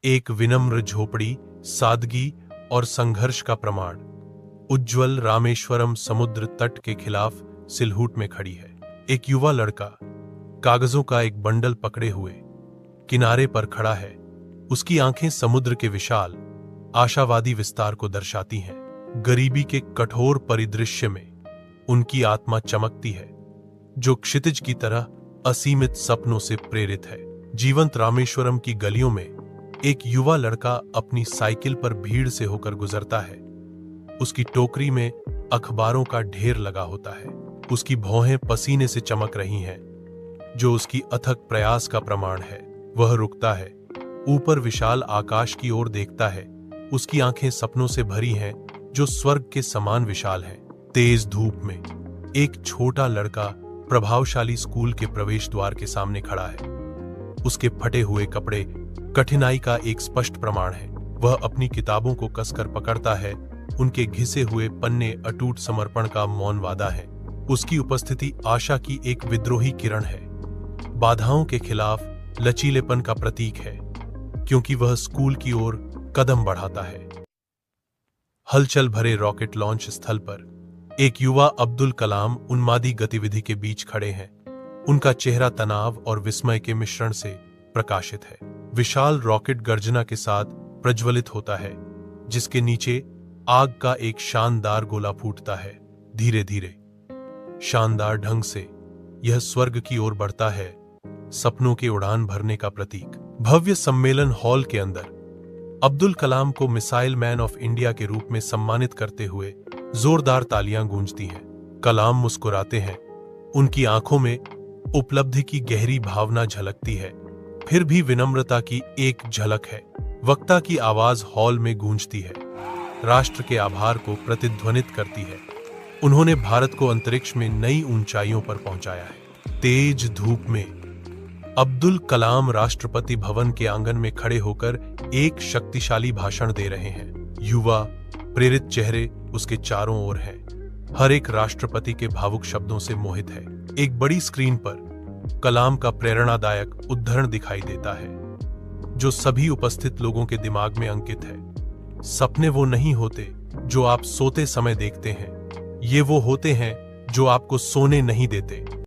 एक विनम्र झोपड़ी, सादगी और संघर्ष का प्रमाण। उज्ज्वल रामेश्वरम समुद्र तट के खिलाफ सिलहूट में खड़ी है। एक युवा लड़का कागजों का एक बंडल पकड़े हुए किनारे पर खड़ा है। उसकी आंखें समुद्र के विशाल आशावादी विस्तार को दर्शाती हैं। गरीबी के कठोर परिदृश्य में उनकी आत्मा चमकती है, जो क्षितिज की तरह असीमित सपनों से प्रेरित है। जीवंत रामेश्वरम की गलियों में एक युवा लड़का अपनी साइकिल पर भीड़ से होकर गुजरता है। उसकी टोकरी में अखबारों का ढेर लगा होता है। उसकी भौहें पसीने से चमक रही हैं, जो उसकी अथक प्रयास का प्रमाण है। वह रुकता है, ऊपर विशाल आकाश की ओर देखता है। उसकी आंखें सपनों से भरी हैं, जो स्वर्ग के समान विशाल हैं। तेज धूप में एक छोटा लड़का प्रभावशाली स्कूल के प्रवेश द्वार के सामने खड़ा है। उसके फटे हुए कपड़े कठिनाई का एक स्पष्ट प्रमाण है। वह अपनी किताबों को कसकर पकड़ता है। उनके घिसे हुए पन्ने अटूट समर्पण का मौन वादा है। उसकी उपस्थिति आशा की एक विद्रोही किरण है, बाधाओं के खिलाफ लचीलेपन का प्रतीक है, क्योंकि वह स्कूल की ओर कदम बढ़ाता है। हलचल भरे रॉकेट लॉन्च स्थल पर एक युवा अब्दुल कलाम उन्मादी गतिविधि के बीच खड़े हैं। उनका चेहरा तनाव और विस्मय के मिश्रण से प्रकाशित है। विशाल रॉकेट गर्जना के साथ प्रज्वलित होता है, जिसके नीचे आग का एक शानदार गोला फूटता है। धीरे धीरे, शानदार ढंग से यह स्वर्ग की ओर बढ़ता है, सपनों के उड़ान भरने का प्रतीक। भव्य सम्मेलन हॉल के अंदर अब्दुल कलाम को मिसाइल मैन ऑफ इंडिया के रूप में सम्मानित करते हुए जोरदार तालियां गूंजती हैं। कलाम मुस्कुराते हैं, उनकी आंखों में उपलब्धि की गहरी भावना झलकती है। फिर भी विनम्रता की एक झलक है। वक्ता की आवाज हॉल में गूंजती है, राष्ट्र के आभार को प्रतिध्वनित करती है। उन्होंने भारत को अंतरिक्ष में नई ऊंचाइयों पर पहुंचाया है। तेज धूप में अब्दुल कलाम राष्ट्रपति भवन के आंगन में खड़े होकर एक शक्तिशाली भाषण दे रहे हैं। युवा प्रेरित चेहरे उसके चारों ओर हैं। हर एक राष्ट्रपति के भावुक शब्दों से मोहित है। एक बड़ी स्क्रीन पर कलाम का प्रेरणादायक उद्धरण दिखाई देता है, जो सभी उपस्थित लोगों के दिमाग में अंकित है। सपने वो नहीं होते जो आप सोते समय देखते हैं, ये वो होते हैं जो आपको सोने नहीं देते।